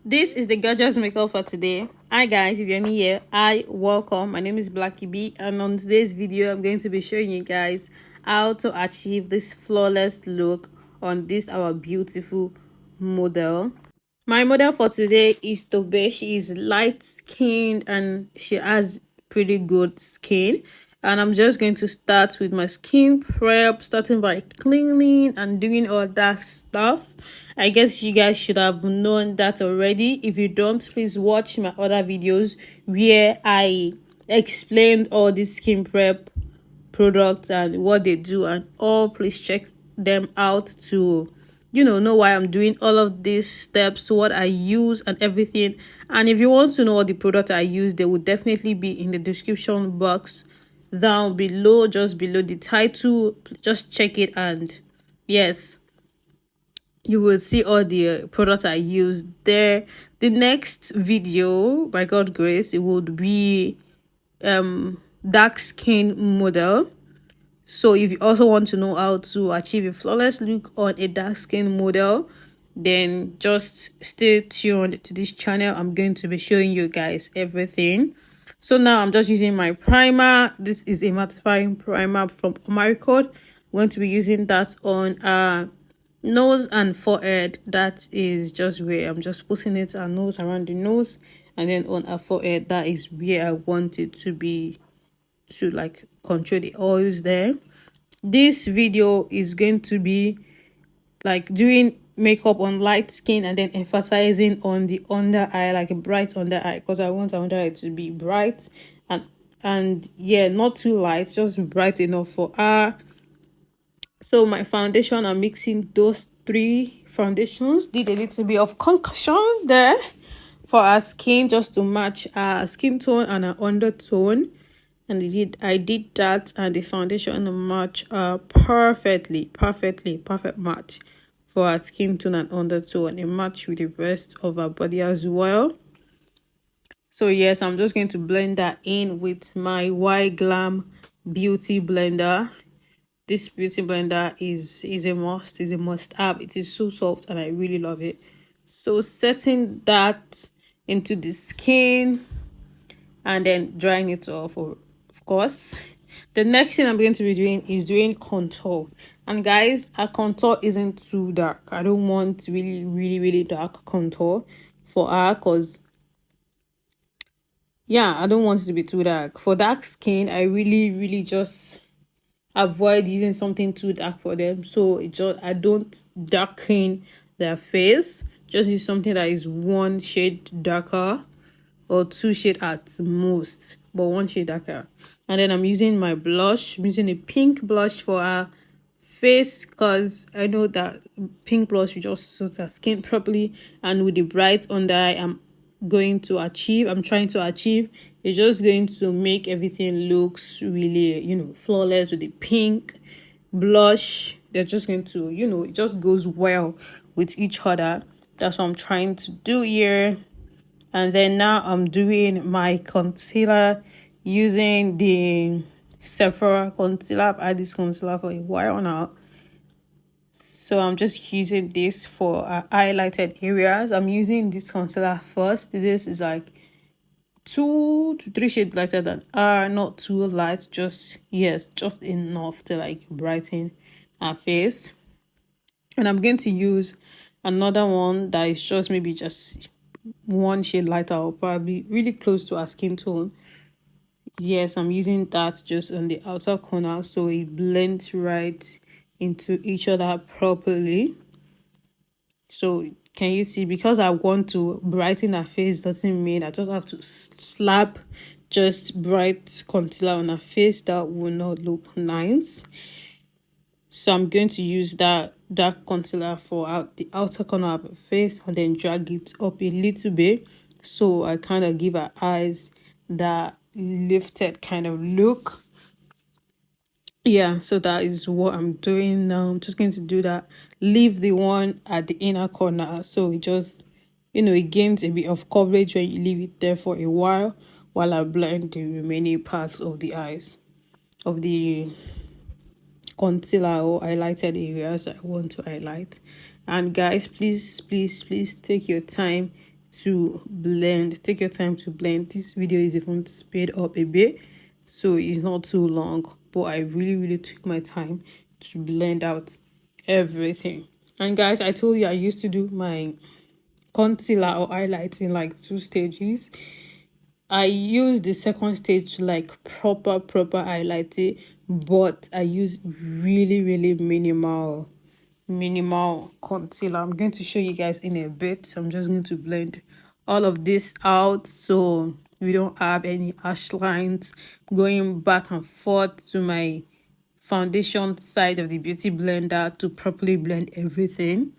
This is the gorgeous makeup for today. Hi guys, if you're new here, hi, welcome. My name is Blackie B, and on today's video I'm going to be showing you guys how to achieve this flawless look on this our beautiful model. My model for today is Tobe. She is light skinned and she has pretty good skin. And I'm just going to start with my skin prep, starting by cleaning and doing all that stuff. I guess you guys should have known that already. If you don't, please watch my other videos where I explained all these skin prep products and what they do and all. Please check them out to know why I'm doing all of these steps, what I use and everything. And if you want to know what the product I use, they will definitely be in the description box down below, just below the title. Just check it, and yes, you will see all the products I use there. The next video, by God grace, it would be dark skin model. So if you also want to know how to achieve a flawless look on a dark skin model, then just stay tuned to this channel. I'm going to be showing you guys everything. So now I'm just using my primer. This is a mattifying primer from Merak. I'm going to be using that on nose and forehead. That is just where I'm just putting it on nose, around the nose, and then on our forehead. That is where I want it to be, to like control the oils there. This video is going to be like doing makeup on light skin and then emphasizing on the under eye, like a bright under eye, because I want our under eye to be bright and yeah, not too light, just bright enough for her. So my foundation, I'm mixing those three foundations, did a little bit of concussions there for our skin, just to match our skin tone and our undertone. And I did that, and the foundation match perfect match for our skin tone and undertone. A match with the rest of our body as well. So yes, I'm just going to blend that in with my Yglam beauty blender. This beauty blender is a must have. It is so soft and I really love it. So setting that into the skin and then drying it off, of course. The next thing I'm going to be doing is doing contour. And guys, our contour isn't too dark. I don't want really dark contour for her, because yeah, I don't want it to be too dark. For dark skin, I really just avoid using something too dark for them. So I don't darken their face. Just use something that is one shade darker or two shade at most, but one shade darker. And then I'm using my blush. I'm using a pink blush for our face, because I know that pink blush will just suit our skin properly. And with the bright under eye I'm trying to achieve, it's just going to make everything looks really flawless. With the pink blush, they're just going to it just goes well with each other. That's what I'm trying to do here. And then now I'm doing my concealer using the Sephora concealer. I've had this concealer for a while now. So I'm just using this for highlighted areas. I'm using this concealer first. This is like 2 to 3 shades lighter than not too light. Just enough to like brighten our face. And I'm going to use another one that is just maybe just 1 shade lighter, or probably really close to our skin tone. Yes, I'm using that just on the outer corner, so it blends right into each other properly. So can you see, because I want to brighten her face doesn't mean I just have to slap just bright concealer on her face. That will not look nice. So I'm going to use that dark concealer for the outer corner of her face and then drag it up a little bit, so I kind of give her eyes that lifted kind of look. Yeah, so that is what I'm doing now. I'm just going to do that, leave the one at the inner corner, so it just it gains a bit of coverage when you leave it there for a while I blend the remaining parts of the eyes of the concealer or highlighted areas I want to highlight. And guys, please take your time to blend. Take your time to blend. This video is even sped up a bit, so it's not too long, but I really took my time to blend out everything. And guys, I told you I used to do my concealer or highlights in like 2 stages. I use the second stage to like proper highlight it, but I use really minimal concealer. I'm going to show you guys in a bit. So I'm just going to blend all of this out so we don't have any harsh lines. Going back and forth to my foundation side of the beauty blender to properly blend everything.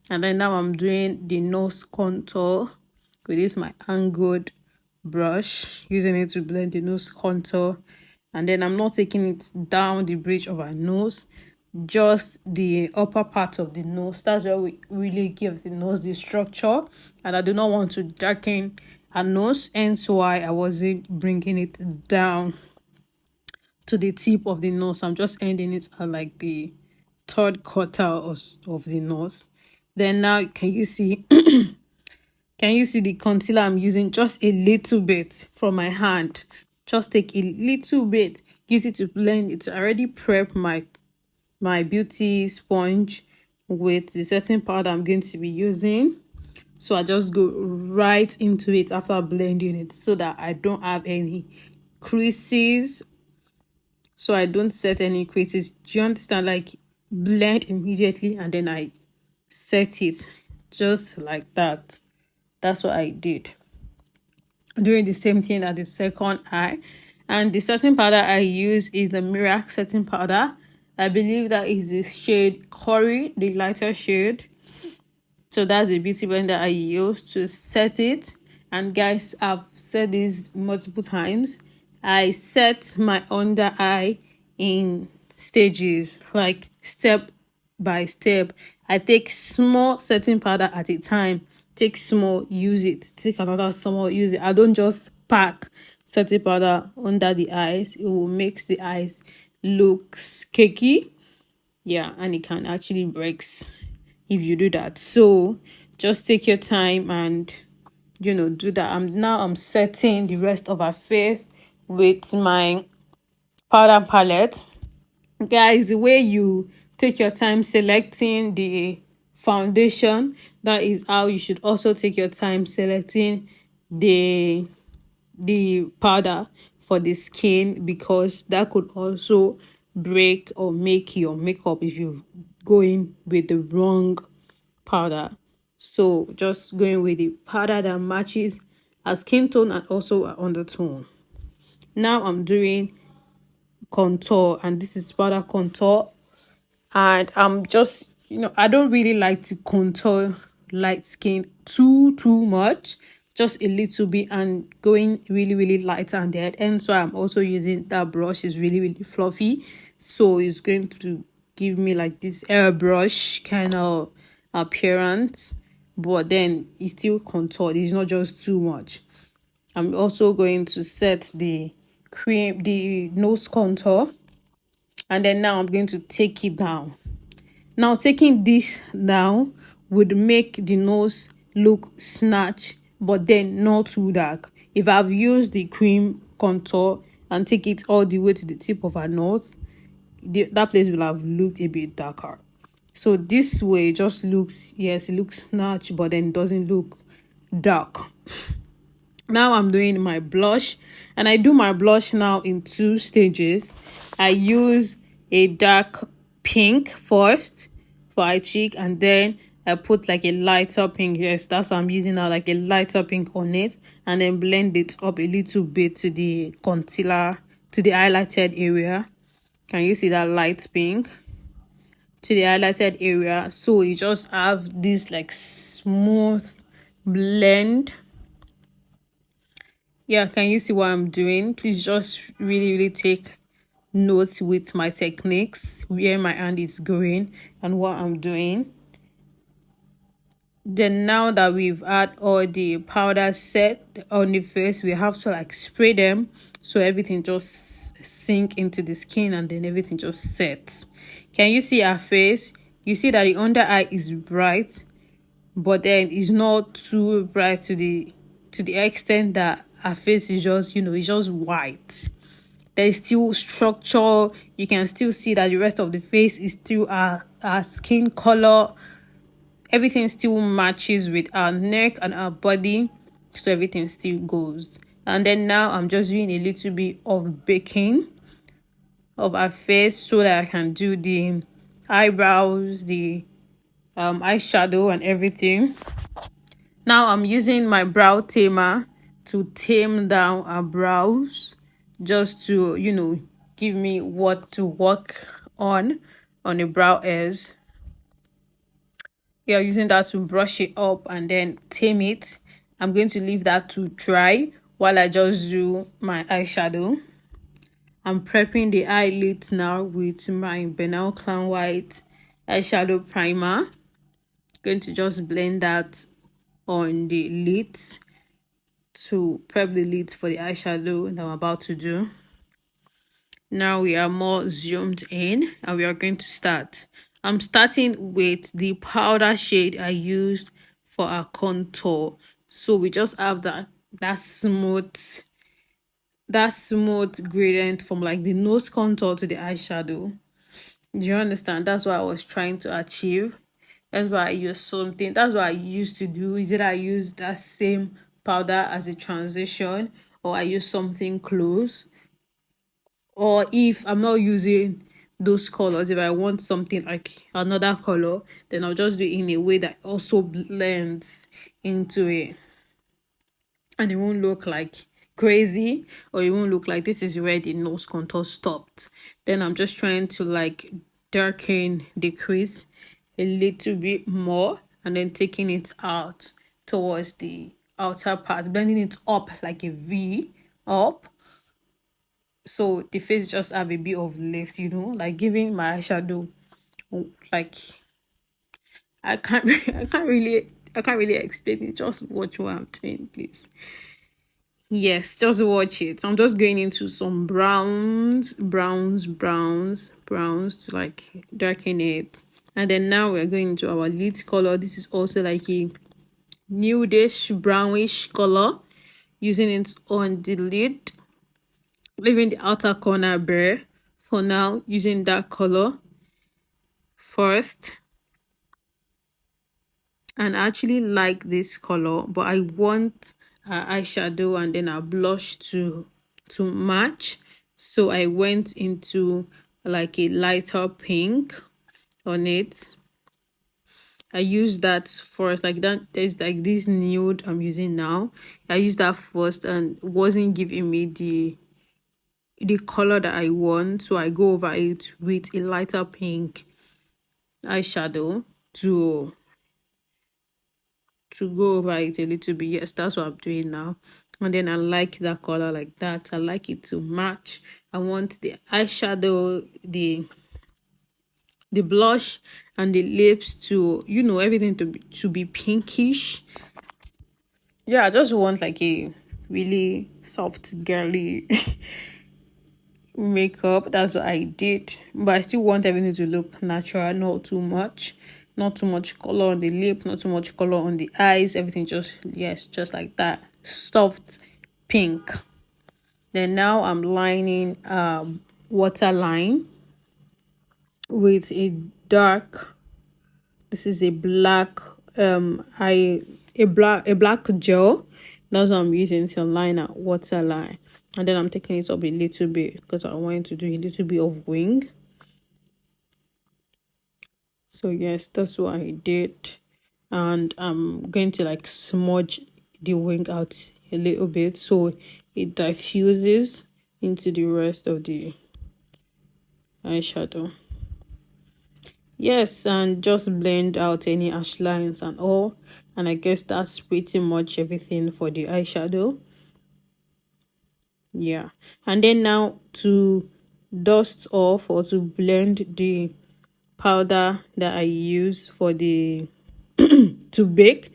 And then now I'm doing the nose contour with this my angled brush, using it to blend the nose contour. And then I'm not taking it down the bridge of our nose, just the upper part of the nose. That's where we really give the nose the structure, and I do not want to darken our nose, hence why I wasn't bringing it down to the tip of the nose. I'm just ending it at like the third quarter of the nose. Then now can you see can you see the concealer I'm using? Just a little bit from my hand. Just take a little bit, use it to blend it. I already prep my beauty sponge with the setting powder I'm going to be using, so I just go right into it after blending it so that I don't have any creases, so I don't set any creases. Do you understand? Like, blend immediately and then I set it just like that. That's what I did. Doing the same thing at the second eye. And the setting powder I use is the Merak setting powder. I believe that is the shade Curry, the lighter shade. So that's the beauty blender I use to set it. And guys, I've said this multiple times. I set my under eye in stages, like step by step. I take small setting powder at a time. Take small, use it. Take another small, use it. I don't just pack setting powder under the eyes. It will make the eyes look cakey. Yeah, and it can actually breaks if you do that. So just take your time and do that. I'm setting the rest of our face with my powder palette. Guys, the way you take your time selecting the foundation, that is how you should also take your time selecting the powder for the skin, because that could also break or make your makeup if you going with the wrong powder. So just going with the powder that matches our skin tone and also our undertone. Now I'm doing contour, and this is powder contour, and I'm just I don't really like to contour light skin too much, just a little bit, and going really light on the head. And so I'm also using that brush. Is really fluffy, so it's going to give me like this airbrush kind of appearance, but then it's still contoured. It's not just too much. I'm also going to set the nose contour, and then now I'm going to take it down. Now taking this down would make the nose look snatched, but then not too dark. If I've used the cream contour and take it all the way to the tip of our nose, that place will have looked a bit darker. So this way just looks, yes, it looks snatched, but then doesn't look dark. Now I'm doing my blush, and I do my blush now in 2 stages. I use a dark pink first for eye cheek, and then I put like a lighter pink. Yes, that's what I'm using now, like a lighter pink on it, and then blend it up a little bit to the concealer, to the highlighted area. Can you see that light pink to the highlighted area? So you just have this like smooth blend. Yeah, can you see what I'm doing? Please just really take notes with my techniques, where my hand is going and what I'm doing. Then now that we've had all the powder set on the face, we have to like spray them so everything just sink into the skin, and then everything just sets. Can you see our face? You see that the under eye is bright, but then it's not too bright to the extent that her face is just, it's just white. There is still structure. You can still see that the rest of the face is still our skin color. Everything still matches with our neck and our body, so everything still goes. And then now I'm just doing a little bit of baking of our face so that I can do the eyebrows, the eyeshadow and everything. Now I'm using my brow tamer to tame down our brows, just to give me what to work on the brow hairs. Yeah, using that to brush it up and then tame it. I'm going to leave that to dry while I just do my eyeshadow. I'm prepping the eyelids now with my Benel Clown White eyeshadow primer. Going to just blend that on the lids to prep the lids for the eyeshadow that I'm about to do. Now we are more zoomed in and we are going to start. I'm starting with the powder shade I used for our contour. So we just have that smooth gradient from like the nose contour to the eyeshadow. Do you understand? That's what I was trying to achieve. That's why I used something. That's what I used to do. Is it I use that same powder as a transition, or I use something close? Or if I'm not using those colors, if I want something like another color, then I'll just do it in a way that also blends into it. And it won't look like crazy, or it won't look like this is where the nose contour stopped. Then I'm just trying to like darken the crease a little bit more and then taking it out towards the outer part, blending it up like a V up, so the face just have a bit of lift, like giving my eyeshadow like I can't really explain it. Just watch what I'm doing, please. Yes, just watch it. I'm just going into some browns to like darken it. And then now we're going into our lid color. This is also like a nudish brownish color, using it on the lid, leaving the outer corner bare for now, using that color first. And I actually like this color, but I want eyeshadow and then a blush to match, so I went into like a lighter pink on it. I used that first, like that. There's like this nude I'm using now. I used that first and it wasn't giving me the color that I want, so I go over it with a lighter pink eyeshadow to go over it a little bit. Yes, that's what I'm doing now. And then I like that color like that. I like it to match. I want the eyeshadow, the blush and the lips to, everything to be pinkish. Yeah, I just want like a really soft girly makeup. That's what I did, but I still want everything to look natural, not too much color on the lip, not too much color on the eyes. Everything just like that, soft pink. Then now I'm lining waterline with a dark, this is a black a black gel. That's what I'm using to line out waterline. And then I'm taking it up a little bit because I want to do a little bit of wing. So yes, that's what I did. And I'm going to like smudge the wing out a little bit so it diffuses into the rest of the eyeshadow. Yes, and just blend out any harsh lines and all. And I guess that's pretty much everything for the eyeshadow. Yeah, and then now to dust off or to blend the powder that I use for the to bake.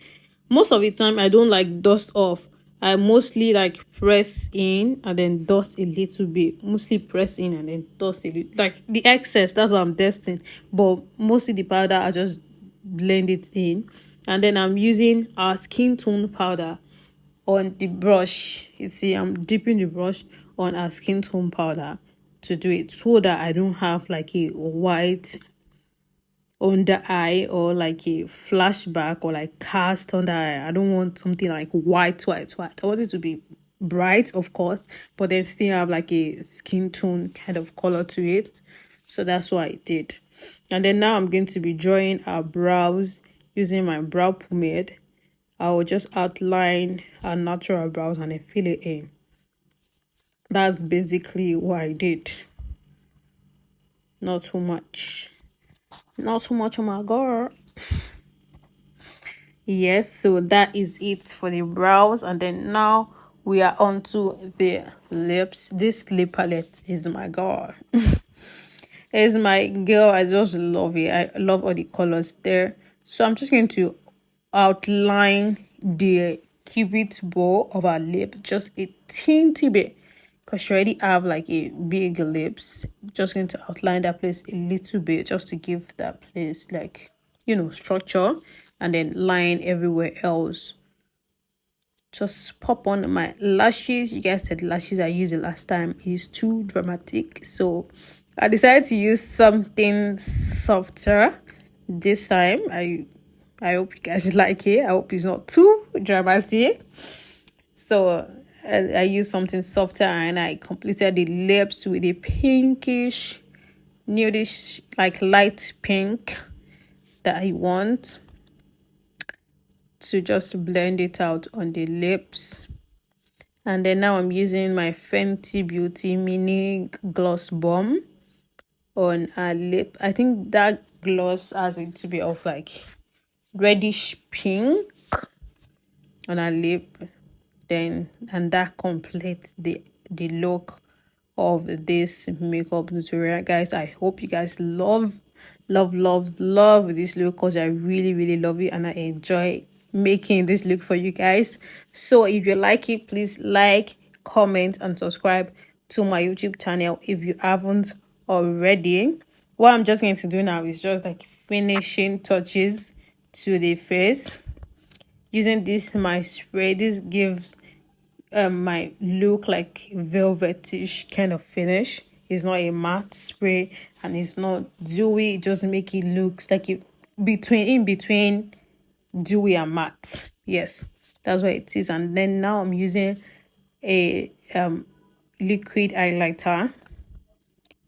Most of the time I don't like dust off. I mostly like press in and then dust a little bit. Mostly press in and then dust a little, like the excess, that's what I'm dusting. But mostly the powder I just blend it in And then I'm using our skin tone powder on the brush. You see, I'm dipping the brush on our skin tone powder to do it, so that I don't have like a white under eye or like a flashback or like cast under eye. I don't want something like white. I want it to be bright, of course, but then still have like a skin tone kind of color to it. So that's what I did. And then now I'm going to be drawing our brows using my brow pomade. I will just outline our natural brows and then fill it in. That's basically what I did. Not too much. Not too much, oh my god. Yes, so that is it for the brows. And then now we are on to the lips. This lip palette is my god. It's my girl. I just love it. I love all the colors there. So I'm just going to outline the cupid bow of our lip just a teeny bit, because she already have like a big lips. Just going to outline that place a little bit just to give that place like, you know, structure, and then line everywhere else. Just pop on my lashes. You guys said lashes I used the last time is too dramatic, so I decided to use something softer this time. I hope you guys like it. I hope it's not too dramatic. So I used something softer and I completed the lips with a pinkish, nudish, like light pink that I want to just blend it out on the lips. And then now I'm using my Fenty Beauty mini gloss bomb on our lip. I think that gloss has it to be of like reddish pink on our lip. Then and that completes the look of this makeup tutorial, guys. I hope you guys love this look, because I really love it and I enjoy making this look for you guys. So if you like it, please like, comment and subscribe to my YouTube channel if you haven't already. What I'm just going to do now is just like finishing touches to the face using this my spray. This gives my look like velvetish kind of finish. It's not a matte spray and it's not dewy. It just make it looks like it in between dewy and matte. Yes, that's what it is. And then now I'm using a liquid highlighter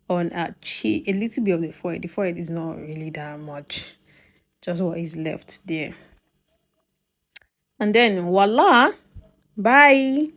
on a cheek, a little bit of the forehead. The forehead is not really that much, just what is left there. And then voila, bye.